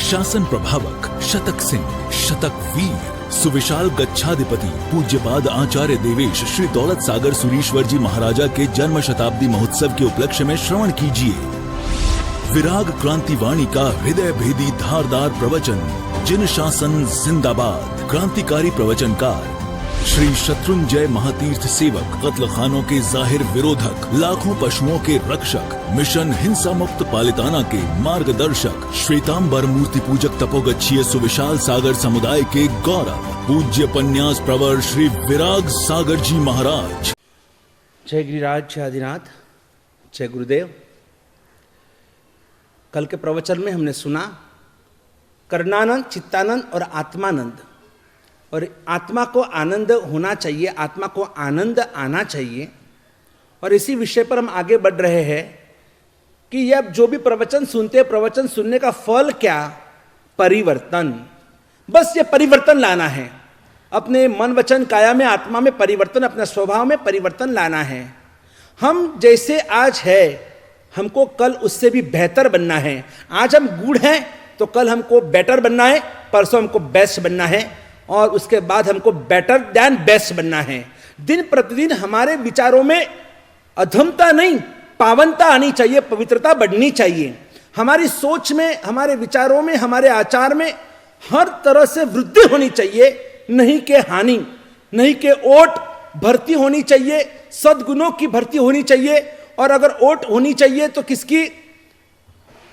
शासन प्रभावक शतक सिंह, शतक वीर, सुविशाल गच्छाधिपति पूज्यपाद आचार्य देवेश श्री दौलत सागर सुरीश्वर जी महाराजा के जन्म शताब्दी महोत्सव के उपलक्ष्य में श्रवण कीजिए विराग क्रांतिवाणी का हृदय भेदी धारदार प्रवचन। जिन शासन जिंदाबाद। क्रांतिकारी प्रवचनकार श्री शत्रुंजय महातीर्थ सेवक, कत्ल खानों के जाहिर विरोधक, लाखों पशुओं के रक्षक, मिशन हिंसा मुक्त पालिताना के मार्गदर्शक, श्वेतांबर मूर्ति पूजक तपोगच्छीय सुविशाल सागर समुदाय के गौरव, पूज्य पन्यास प्रवर श्री विराग सागर जी महाराज। जय गिरिराज, जय आदिनाथ, जय गुरुदेव। कल के प्रवचन में हमने सुना कर्णानंद, चित्तानंद और आत्मानंद। और आत्मा को आनंद होना चाहिए, आत्मा को आनंद आना चाहिए। और इसी विषय पर हम आगे बढ़ रहे हैं कि यह जो भी प्रवचन सुनते हैं, प्रवचन सुनने का फल क्या? परिवर्तन। बस ये परिवर्तन लाना है अपने मन वचन काया में, आत्मा में परिवर्तन, अपने स्वभाव में परिवर्तन लाना है। हम जैसे आज है हमको कल उससे भी बेहतर बनना है। आज हम गुड हैं तो कल हमको बेटर बनना है, परसों हमको बेस्ट बनना है और उसके बाद हमको बेटर दैन बेस्ट बनना है। दिन प्रतिदिन हमारे विचारों में अधमता नहीं, पावनता आनी चाहिए, पवित्रता बढ़नी चाहिए। हमारी सोच में, हमारे विचारों में, हमारे आचार में हर तरह से वृद्धि होनी चाहिए, नहीं के हानि, नहीं के ओट भर्ती होनी चाहिए, सद्गुणों की भर्ती होनी चाहिए। और अगर ओट होनी चाहिए तो किसकी?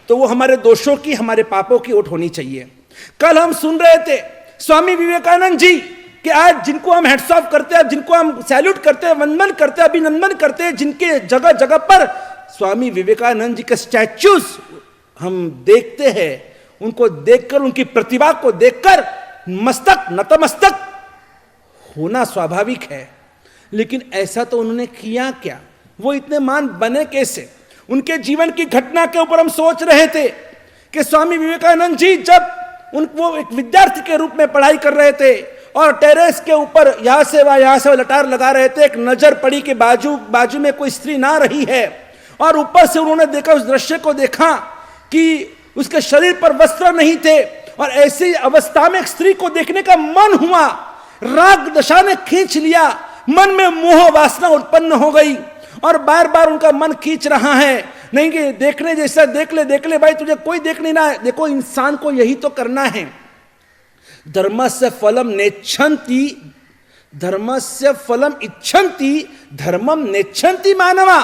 तो वो हमारे दोषों की, हमारे पापों की ओट होनी चाहिए। कल हम सुन रहे थे स्वामी विवेकानंद जी कि आज जिनको हम हेड्स ऑफ करते हैं, जिनको हम सैल्यूट करते हैं, वंदन करते हैं, अभिनंदन करते हैं, जिनके जगह जगह पर स्वामी विवेकानंद जी के स्टैच्यूज हम देखते हैं, उनको देखकर, उनकी प्रतिभा को देखकर मस्तक नतमस्तक होना स्वाभाविक है। लेकिन ऐसा तो उन्होंने किया क्या? वो इतने महान बने कैसे? उनके जीवन की घटना के ऊपर हम सोच रहे थे कि स्वामी विवेकानंद जी जब वो एक विद्यार्थी के रूप में पढ़ाई कर रहे थे और टेरेस के ऊपर यहां से वह लटार लगा रहे थे, एक नजर पड़ी कि बाजू में कोई स्त्री ना रही है और ऊपर से उन्होंने देखा, उस दृश्य को देखा कि उसके शरीर पर वस्त्र नहीं थे और ऐसी अवस्था में एक स्त्री को देखने का मन हुआ, राग दशा ने खींच लिया, मन में मोह वासना उत्पन्न हो गई और बार बार उनका मन खींच रहा है, नहीं कि देखने जैसा देख ले भाई, तुझे कोई देख नहीं रहा है। देखो, इंसान को यही तो करना है। धर्मस्य फलम नेच्छन्ति, धर्मस्य फलम इच्छन्ति, धर्मम नेच्छन्ति मानवा।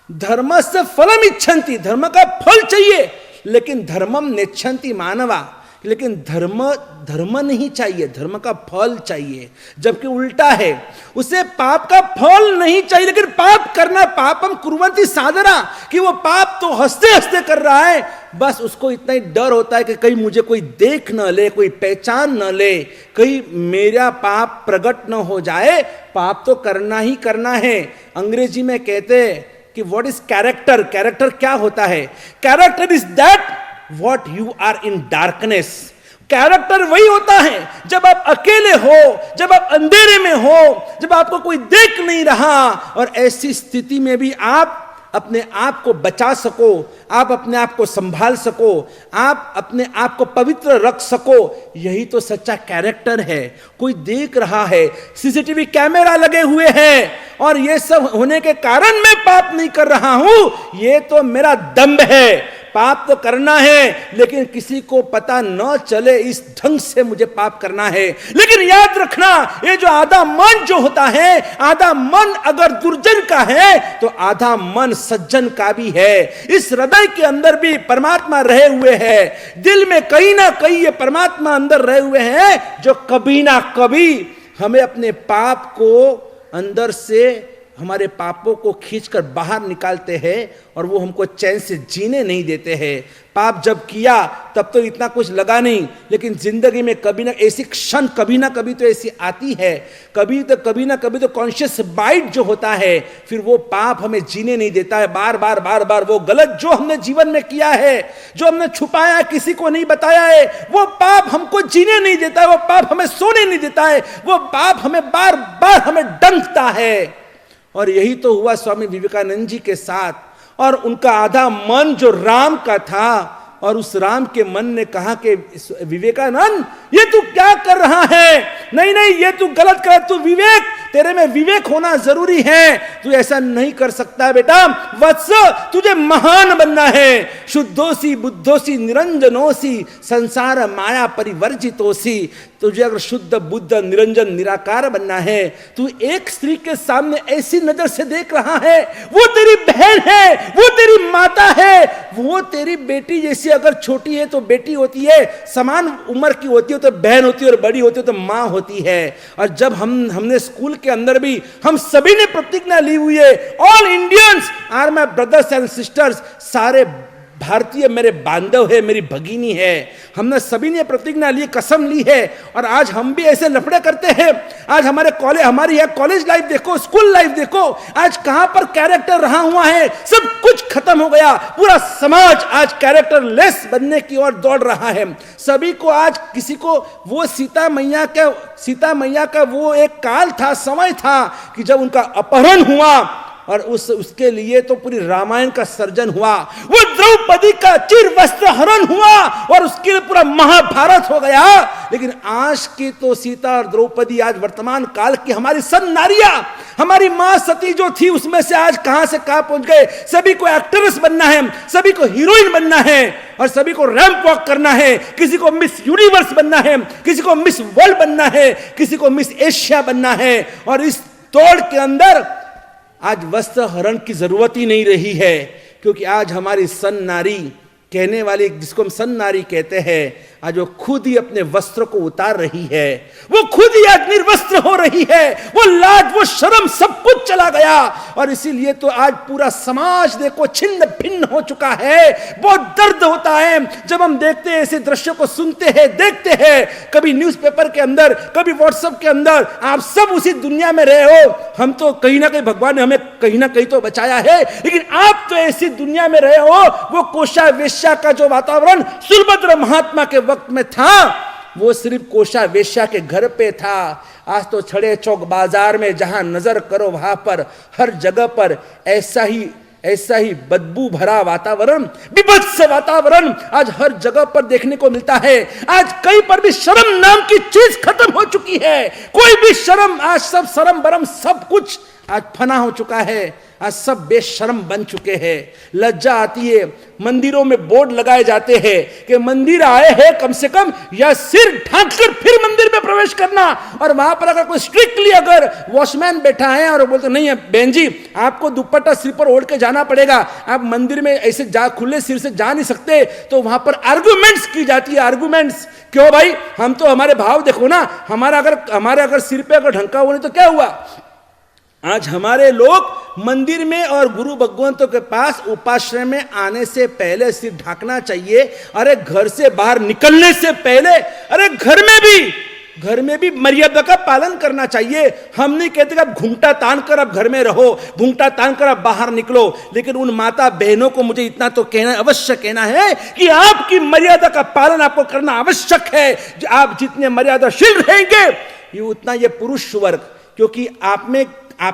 धर्मस्य फलम इच्छन्ति, धर्म का फल चाहिए, लेकिन धर्मम नेच्छन्ति मानवा, लेकिन धर्म नहीं चाहिए, धर्म का फल चाहिए। जबकि उल्टा है, उसे पाप का फल नहीं चाहिए, लेकिन पाप करना, पापम कुर्वन्ति साधना, कि वो पाप तो हंसते हंसते कर रहा है, बस उसको इतना ही डर होता है कि कहीं मुझे कोई देख न ले, कोई पहचान न ले, कहीं मेरा पाप प्रकट न हो जाए। पाप तो करना ही करना है। अंग्रेजी में कहते हैं कि व्हाट इज कैरेक्टर? कैरेक्टर क्या होता है? Character is that What you are in darkness। Character वही होता है जब आप अकेले हो, जब आप अंधेरे में हो, जब आपको कोई देख नहीं रहा और ऐसी स्थिति में भी आप अपने आप को बचा सको, आप अपने आप को संभाल सको, आप अपने आप को पवित्र रख सको। यही तो सच्चा कैरेक्टर है। कोई देख रहा है, सीसीटीवी कैमरा लगे हुए हैं और ये सब होने के कारण मैं पाप नहीं कर रहा हूं, ये तो मेरा दम्भ है। पाप तो करना है, लेकिन किसी को पता न चले, इस ढंग से मुझे पाप करना है। लेकिन याद रखना, ये जो आधा मन जो होता है, आधा मन अगर दुर्जन का है तो आधा मन सज्जन का भी है। इस हृदय के अंदर भी परमात्मा रहे हुए हैं, दिल में कहीं ना कहीं ये परमात्मा अंदर रहे हुए हैं, जो कभी ना कभी हमें अपने पाप को अंदर से, हमारे पापों को खींचकर बाहर निकालते हैं और वो हमको चैन से जीने नहीं देते हैं। पाप जब किया तब तो इतना कुछ लगा नहीं, लेकिन जिंदगी में कभी ना ऐसी क्षण, कभी ना कभी तो ऐसी आती है, कभी ना कभी तो कॉन्शियस बाइट जो होता है, फिर वो पाप हमें जीने नहीं देता है। बार बार वो गलत जो हमने जीवन में किया है, जो हमने छुपाया, किसी को नहीं बताया है, वो पाप हमको जीने नहीं देता है, वो पाप हमें सोने नहीं देता है, वो पाप हमें बार बार हमें डंकता है। और यही तो हुआ स्वामी विवेकानंद जी के साथ। और उनका आधा मन जो राम का था और उस राम के मन ने कहा कि विवेकानंद ये तू क्या कर रहा है, नहीं नहीं ये तू गलत कर, तू विवेक, तेरे में विवेक होना जरूरी है, तू ऐसा नहीं कर सकता बेटा। वत्स तुझे महान बनना है, शुद्धोसी बुद्धोसी निरंजनोसी संसार माया परिवर्जितोसी। तुझे अगर शुद्ध बुद्ध निरंजन निराकार बनना है, तू एक स्त्री के सामने ऐसी नजर से देख रहा है, वो तेरी बहन है, वो तेरी माता है, वो तेरी बेटी जैसी अगर छोटी है तो बेटी होती है, समान उम्र की होती है तो बहन होती है, और बड़ी होती है तो मां होती है। और जब हमने स्कूल के अंदर भी हम सभी ने प्रतिज्ञा ली हुई है, all Indians are my brothers and sisters, सारे भारतीय मेरे बांधव है, मेरी भगिनी है, हमने सभी ने प्रतिज्ञा ली, कसम ली है। और आज हम भी ऐसे लफड़े करते हैं। आज हमारे कॉलेज, हमारी यह कॉलेज लाइफ देखो, स्कूल लाइफ देखो, आज कहां पर कैरेक्टर रहा हुआ है, सब कुछ खत्म हो गया। पूरा समाज आज कैरेक्टर लेस बनने की ओर दौड़ रहा है। सभी को आज किसी को वो सीता मैया का वो एक काल था, समय था कि जब उनका अपहरण हुआ और उसके लिए तो पूरी रामायण का सर्जन हुआ, वो द्रौपदी का चिर वस्त्र हरण हुआ और उसके लिए पूरा महाभारत हो गया। लेकिन आज की तो सीता और द्रौपदी आज वर्तमान काल की हमारी सन नारियां, हमारी मां सती जो थी उसमें से आज कहां से कहां पहुंच गए। सभी को एक्ट्रेस बनना है, सभी को हीरोइन बनना है और सभी को रैंप वॉक करना है, किसी को मिस यूनिवर्स बनना है, किसी को मिस वर्ल्ड बनना है, किसी को मिस एशिया बनना है। और इस दौड़ के अंदर आज वस्त्र हरण की जरूरत ही नहीं रही है, क्योंकि आज हमारी सन नारी कहने वाली, जिसको हम सन नारी कहते हैं, आज वो खुद ही अपने वस्त्र को उतार रही है, वो खुद ही आज निर्वस्त्र हो रही है, वो लाज वो शर्म सब कुछ चला गया। और इसीलिए तो आज पूरा समाज देखो छिन्न भिन्न हो चुका है। बहुत दर्द होता है जब हम देखते हैं, ऐसे दृश्य को सुनते हैं, देखते हैं, कभी न्यूज़पेपर के अंदर, कभी व्हाट्सएप के अंदर। आप सब उसी दुनिया में रहे हो, हम तो कहीं ना कहीं भगवान ने हमें कहीं ना कहीं तो बचाया है, लेकिन आप तो ऐसी दुनिया में रहे हो। वो कोशा वेश्या का जो वातावरण सुभद्र महात्मा के वक्त में था, वो सिर्फ कोशा वेश्या के घर पे था। आज तो छड़े चौक बाजार में जहां नजर करो वहां पर हर जगह पर ऐसा ही बदबू भरा वातावरण, विभत्स वातावरण आज हर जगह पर देखने को मिलता है। आज कहीं पर भी शर्म नाम की चीज खत्म हो चुकी है। कोई भी शर्म, आज सब शर्म बरम सब कुछ आज फना हो चुका है। आज सब बेशर्म बन चुके हैं। लज्जा आती है। मंदिरों में बोर्ड लगाए जाते हैं कि मंदिर आए हैं कम से कम या सिर ढांककर फिर मंदिर में प्रवेश करना। और वहां पर अगर कोई स्ट्रिक्टली अगर वॉचमैन बैठा है और बोलते नहीं है बहन जी आपको दुपट्टा सिर पर ओढ़ के जाना पड़ेगा, आप मंदिर में ऐसे खुले सिर से जा नहीं सकते, तो वहां पर आर्गुमेंट्स की जाती है। आर्गुमेंट्स क्यों भाई, हम तो हमारे भाव देखो ना, हमारे अगर सिर पे अगर ढंका हुआ नहीं तो क्या हुआ। आज हमारे लोग मंदिर में और गुरु भगवंतों के पास उपाश्रय में आने से पहले सिर ढांकना चाहिए। अरे घर से बाहर निकलने से पहले, अरे घर में भी मर्यादा का पालन करना चाहिए। हम नहीं कहते कि आप घूंघटा तान कर आप घर में रहो, घूंघटा तान कर आप बाहर निकलो, लेकिन उन माता बहनों को मुझे इतना तो अवश्य कहना है कि आपकी मर्यादा का पालन आपको करना आवश्यक है। आप जितने मर्यादाशील रहेंगे ये उतना ये पुरुष वर्ग, क्योंकि आप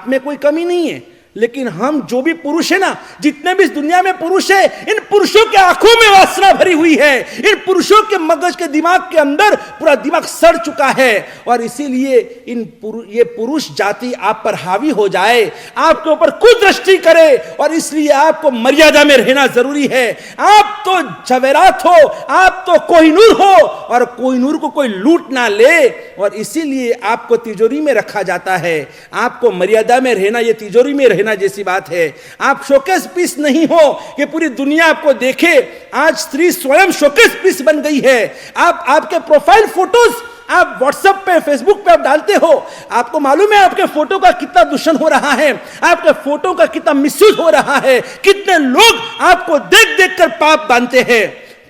में कोई कमी नहीं है, लेकिन हम जो भी पुरुष है ना, जितने भी इस दुनिया में पुरुष है, इन पुरुषों के आंखों में वासना भरी हुई है। इन पुरुषों के मगज के दिमाग के अंदर पूरा दिमाग सड़ चुका है। और इसीलिए ये पुरुष जाति आप पर हावी हो जाए, आपके ऊपर कुदृष्टि करे, और इसलिए आपको मर्यादा में रहना जरूरी है। आप तो जवेरात हो, आप तो कोहिनूर हो, और कोहिनूर को कोई लूट ना ले, और इसीलिए आपको तिजोरी में रखा जाता है। आपको मर्यादा में रहना, ये तिजोरी में रहना जैसी बात है। आप शोकेस पीस नहीं हो कि पूरी दुनिया आपको देखे। आज स्त्री स्वयं शोकेस पीस बन गई है। आपके प्रोफाइल फोटोज आप व्हाट्सएप पे, फेसबुक पे आप डालते हो, आपको मालूम है आपके फोटो का कितना दूषण हो रहा है, आपके फोटो का कितना मिसयूज हो रहा है, कितने लोग आपको देख देख कर पाप बांधते हैं।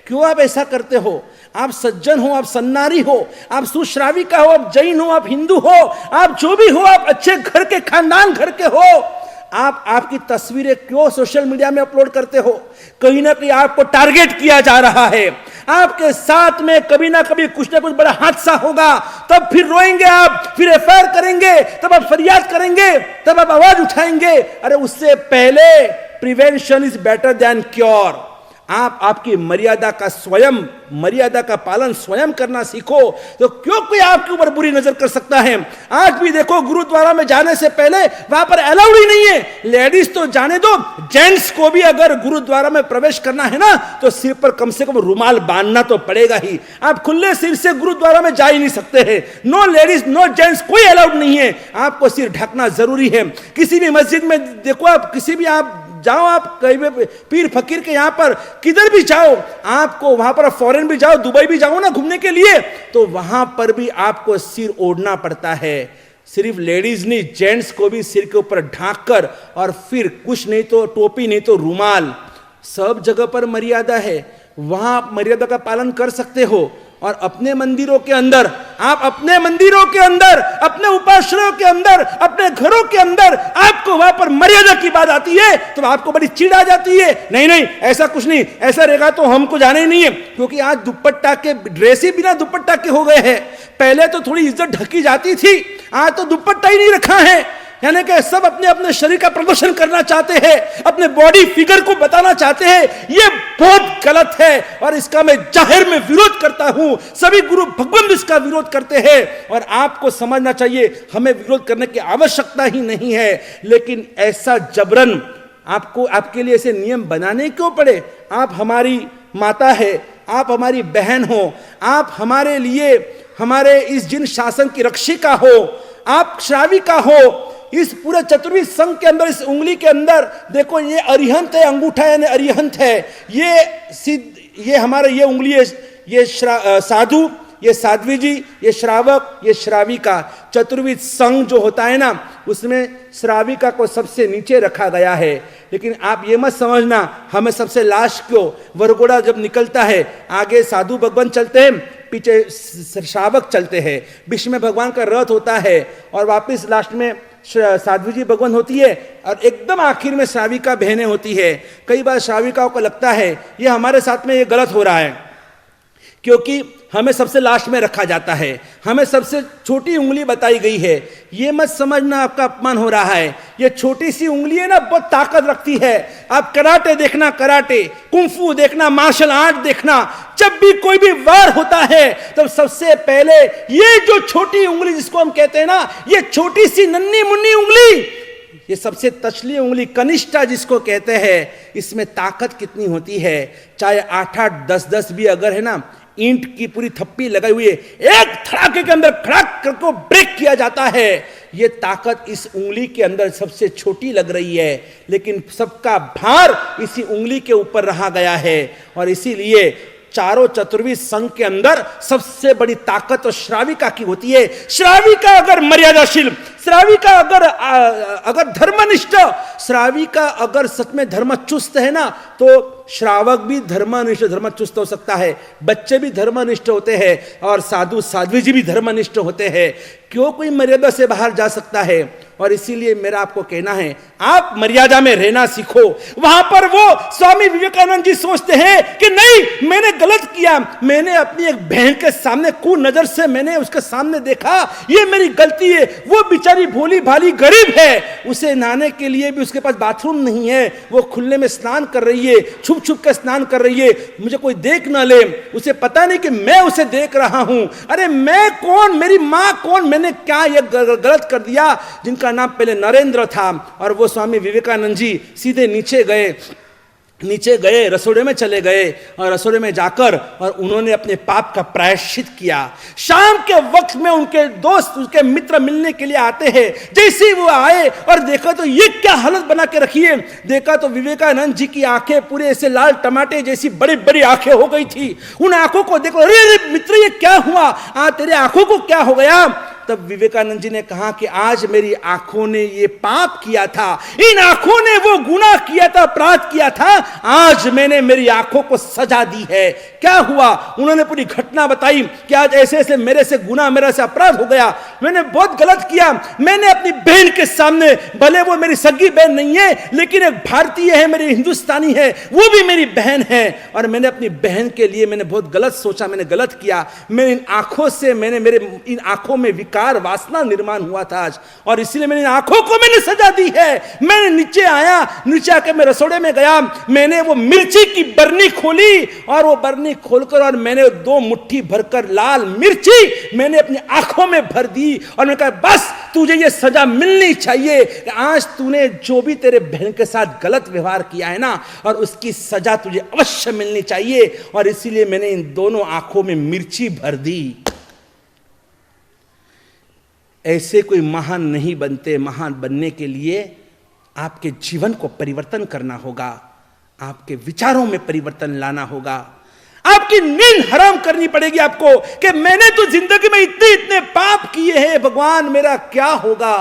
क्यों आप ऐसा करते हो? आप सज्जन हो, आप सन्नारी हो, आप सुश्राविका हो, आप जैन हो, आप हिंदू हो, आप जो भी हो, आप अच्छे घर के खानदान घर के हो, आपकी तस्वीरें क्यों सोशल मीडिया में अपलोड करते हो? कहीं ना कहीं आपको टारगेट किया जा रहा है। आपके साथ में कभी ना कभी कुछ ना कुछ बड़ा हादसा होगा, तब फिर रोएंगे आप, फिर एफआईआर करेंगे, तब आप फरियाद करेंगे, तब आप आवाज उठाएंगे। अरे उससे पहले prevention is better than cure. आप आपकी मर्यादा का पालन स्वयं करना सीखो, तो क्यों कोई आपके ऊपर बुरी नजर कर सकता है। आज भी देखो, गुरुद्वारा में जाने से पहले वहां पर अलाउड ही नहीं है, लेडीज तो जाने दो, जेंट्स को भी अगर गुरुद्वारा में प्रवेश करना है ना तो सिर पर कम से कम रुमाल बांधना तो पड़ेगा ही। आप खुले सिर से गुरुद्वारा में जा ही नहीं सकते हैं। नो लेडीज नो जेंट्स कोई अलाउड नहीं है, आपको सिर ढकना जरूरी है। किसी भी मस्जिद में देखो, आप किसी भी आप जाओ, आप कहीं भी पीर फकीर के यहां पर किधर भी जाओ, आपको वहां पर फॉरेन भी जाओ, दुबई भी जाओ ना घूमने के लिए, तो वहां पर भी आपको सिर ओढ़ना पड़ता है। सिर्फ लेडीज नहीं, जेंट्स को भी सिर के ऊपर ढांक कर, और फिर कुछ नहीं तो टोपी, नहीं तो रुमाल, सब जगह पर मर्यादा है, वहां आप मर्यादा का पालन कर सकते हो। और अपने मंदिरों के अंदर, आप अपने मंदिरों के अंदर, अपने उपासनाओं के अंदर, अपने घरों के अंदर आपको वहां पर मर्यादा की बात आती है तो आपको बड़ी चिढ़ आ जाती है। नहीं नहीं, ऐसा कुछ नहीं, ऐसा रहेगा तो हमको जाना ही नहीं है। क्योंकि आज दुपट्टा के ड्रेस ही बिना दुपट्टा के हो गए हैं। पहले तो थोड़ी इज्जत ढकी जाती थी, आज तो दुपट्टा ही नहीं रखा है। यानी कि सब अपने अपने शरीर का प्रदर्शन करना चाहते हैं, अपने बॉडी फिगर को बताना चाहते हैं। ये बहुत गलत है और इसका मैं जाहिर में विरोध करता हूं। सभी गुरु भगवान इसका विरोध करते हैं और आपको समझना चाहिए हमें विरोध करने की आवश्यकता ही नहीं है। लेकिन ऐसा जबरन आपको, आपके लिए ऐसे नियम बनाने क्यों पड़े? आप हमारी माता है, आप हमारी बहन हो, आप हमारे लिए, हमारे इस जिन शासन की रक्षिका हो, आप श्राविका हो। इस पूरे चतुर्विध संघ के अंदर, इस उंगली के अंदर देखो, ये अरिहंत है, अंगूठा यानी अरिहंत है, ये हमारा ये उंगली है, ये साधु, ये साध्वी जी, ये श्रावक, ये श्राविका। चतुर्विध संघ जो होता है ना, उसमें श्राविका को सबसे नीचे रखा गया है। लेकिन आप ये मत समझना हमें सबसे लास्ट क्यों, वरघोड़ा जब निकलता है आगे साधु भगवान चलते हैं, पीछे श्रावक चलते हैं, बीच में भगवान का रथ होता है और वापस लास्ट में साध्वी जी भगवान होती है और एकदम आखिर में श्राविका बहनें होती है। कई बार श्राविकाओं को लगता है ये हमारे साथ में ये गलत हो रहा है, क्योंकि हमें सबसे लास्ट में रखा जाता है, हमें सबसे छोटी उंगली बताई गई है। ये मत समझना आपका अपमान हो रहा है। ये छोटी सी उंगली है ना, बहुत ताकत रखती है। आप कराटे देखना, कराटे, कुंफू देखना, मार्शल आर्ट देखना, जब भी कोई भी वार होता है तब सबसे पहले ये जो छोटी उंगली जिसको हम कहते हैं ना, ये छोटी सी नन्ही मुन्नी उंगली, ये सबसे तछली उंगली कनिष्ठा जिसको कहते हैं, इसमें ताकत कितनी होती है। चाहे 8-8, 10-10 भी अगर है ना, ईंट की पूरी थप्पी लगाई हुई है, एक धड़ाके के अंदर खड़ाक करके ब्रेक किया जाता है। ये ताकत इस उंगली के अंदर सबसे छोटी लग रही है, लेकिन सबका भार इसी उंगली के ऊपर रहा गया है। और इसीलिए चारों चतुर्विध संघ के अंदर सबसे बड़ी ताकत तो श्राविका की होती है। श्राविका अगर मर्यादाशील, श्राविका अगर धर्मनिष्ठ, श्राविका अगर सच में धर्मचुस्त है ना, तो श्रावक भी धर्मनिष्ठ धर्मचुस्त हो सकता है, बच्चे भी धर्मनिष्ठ होते हैं और साधु साध्वी जी भी धर्मनिष्ठ होते हैं। क्यों कोई मर्यादा से बाहर जा सकता है? और इसीलिए मेरा आपको कहना है, आप मर्यादा में रहना सीखो। वहां पर वो स्वामी विवेकानंद जी सोचते हैं कि नहीं, मैंने गलत किया, मैंने अपनी एक बहन के सामने कुनजर से मैंने उसके सामने देखा, ये मेरी गलती है। वो बेचारी भोली भाली गरीब है, उसे नहाने के लिए भी उसके पास बाथरूम नहीं है, वो खुले में स्नान कर रही है, छुप छुप के स्नान कर रही है, मुझे कोई देख ना ले, उसे पता नहीं कि मैं उसे देख रहा हूं। अरे मैं कौन, मेरी मां कौन, मैंने क्या ये गलत कर दिया? जिनका नाम पहले नरेंद्र था, और वो स्वामी विवेकानंद जी सीधे नीचे गए, रसोड़े में चले गए और रसोड़े में जाकर और उन्होंने अपने पाप का प्रायश्चित किया। शाम के वक्त में उनके दोस्त, उनके मित्र मिलने के लिए आते हैं। जैसे ही वो आए और देखा तो ये क्या हालत बना के रखी है, देखा तो विवेकानंद जी की आंखें पूरे ऐसे लाल टमाटे जैसी बड़ी बड़ी आंखें हो गई थी। उन आंखों को देखो, अरे मित्र ये क्या हुआ, तेरे आंखों को क्या हो गया? तब विवेकानंद जी ने कहा कि आज मेरी आंखों ने ये पाप किया था, इन आंखों ने वो गुनाह किया था, अपराध किया था, आज मैंने मेरी आंखों को सजा दी है। क्या हुआ? उन्होंने पूरी घटना बताई कि आज ऐसे ऐसे मेरे से गुनाह, मेरे से अपराध हो गया। मैंने बहुत गलत किया। मैंने अपनी बहन के सामने, भले वो मेरी सगी बहन नहीं है लेकिन एक भारतीय है, मेरी हिंदुस्तानी है, वो भी मेरी बहन है, और मैंने अपनी बहन के लिए मैंने बहुत गलत सोचा, मैंने गलत किया। मेरे इन आंखों से मेरे इन आंखों में विकार वासना निर्माण हुआ था आज, और इसलिए मैंने इन आंखों को मैंने सजा दी है। मैंने नीचे आया, नीचे आके मैं रसोड़े में गया, मैंने वो मिर्ची की बरनी खोली, और वो बरनी खोलकर और मैंने 2 मुट्ठी भरकर लाल मिर्ची मैंने अपनी आंखों में भर दी, और मैंने कहा बस तुझे ये सजा मिलनी चाहिए कि आज तूने जो भी तेरे बहन के साथ गलत व्यवहार किया है ना, और उसकी सजा तुझे अवश्य मिलनी चाहिए। और इसीलिए मैंने इन दोनों आंखों में मिर्ची भर दी। ऐसे कोई महान नहीं बनते। महान बनने के लिए आपके जीवन को परिवर्तन करना होगा, आपके विचारों में परिवर्तन लाना होगा, आपकी नींद हराम करनी पड़ेगी आपको कि मैंने तो जिंदगी में इतने पाप किए हैं, भगवान मेरा क्या होगा,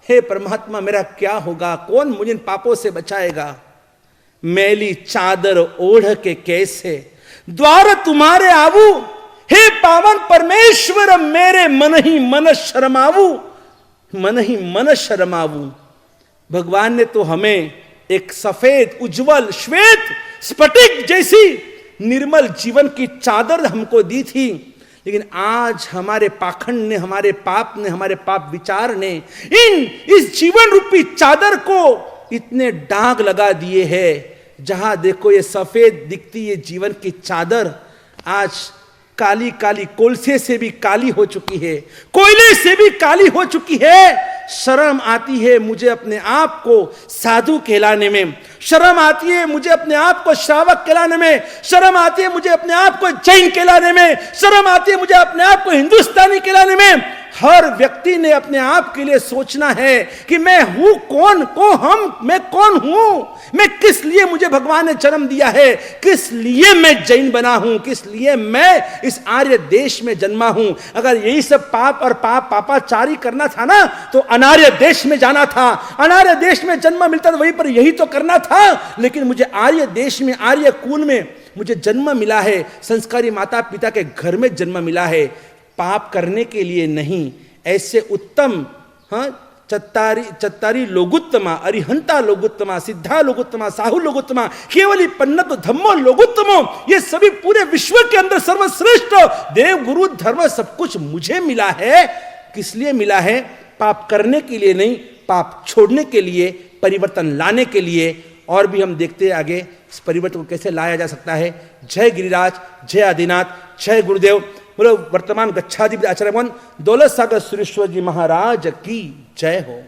हे परमात्मा मेरा क्या होगा, कौन मुझे इन पापों से बचाएगा। मैली चादर ओढ़ के कैसे द्वार तुम्हारे आवू, हे पावन परमेश्वर मेरे मन ही मन शर्मावू, मन ही मन शर्मावू। भगवान ने तो हमें एक सफेद उज्जवल श्वेत स्फटिक जैसी निर्मल जीवन की चादर हमको दी थी, लेकिन आज हमारे पाखंड ने, हमारे पाप ने, हमारे पाप विचार ने इस जीवन रूपी चादर को इतने दाग लगा दिए हैं। जहां देखो ये सफेद दिखती ये जीवन की चादर आज काली काली, कोलसे से भी काली हो चुकी है, कोयले से भी काली हो चुकी है। शर्म आती है मुझे अपने आप को साधु कहलाने में, शर्म आती है मुझे अपने आप को श्रावक कहलाने में, शर्म आती है मुझे अपने आप को जैन कहलाने में, शर्म आती है मुझे अपने आप को हिंदुस्तानी कहलाने में। हर व्यक्ति ने अपने आप के लिए सोचना है कि मैं हूं कौन, मैं कौन हूं, मैं किस लिए मुझे भगवान ने जन्म दिया है, किस लिए मैं जैन बना हूं, किस लिए मैं इस आर्य देश में जन्मा हूं। अगर यही सब पाप और पापाचारी करना था ना तो अनार्य देश में जाना था, अनार्य देश में जन्म मिलता था वहीं पर यही तो करना था। लेकिन मुझे आर्य देश में, आर्य कुल में मुझे जन्म मिला है, संस्कारी माता पिता के घर में जन्म मिला है, पाप करने के लिए नहीं। ऐसे उत्तम चत्तारी लोगुत्तमा, अरिहंता लोगुत्तमा, सिद्धा लोगुत्तमा, साहु लोगुत्तमा, केवली पन्नत धम्मो लोगुत्तमो, ये सभी पूरे विश्व के अंदर सर्वश्रेष्ठ देव गुरु धर्म सब कुछ मुझे मिला है। किस लिए मिला है? पाप करने के लिए नहीं, पाप छोड़ने के लिए, परिवर्तन लाने के लिए। और भी हम देखते हैं आगे इस परिवर्तन को कैसे लाया जा सकता है। जय गिरिराज, जय आदिनाथ, जय गुरुदेव। बोलो वर्तमान गच्छाधिपति आचार्य भगवान दौलत सागर सुरेश्वर जी महाराज की जय हो।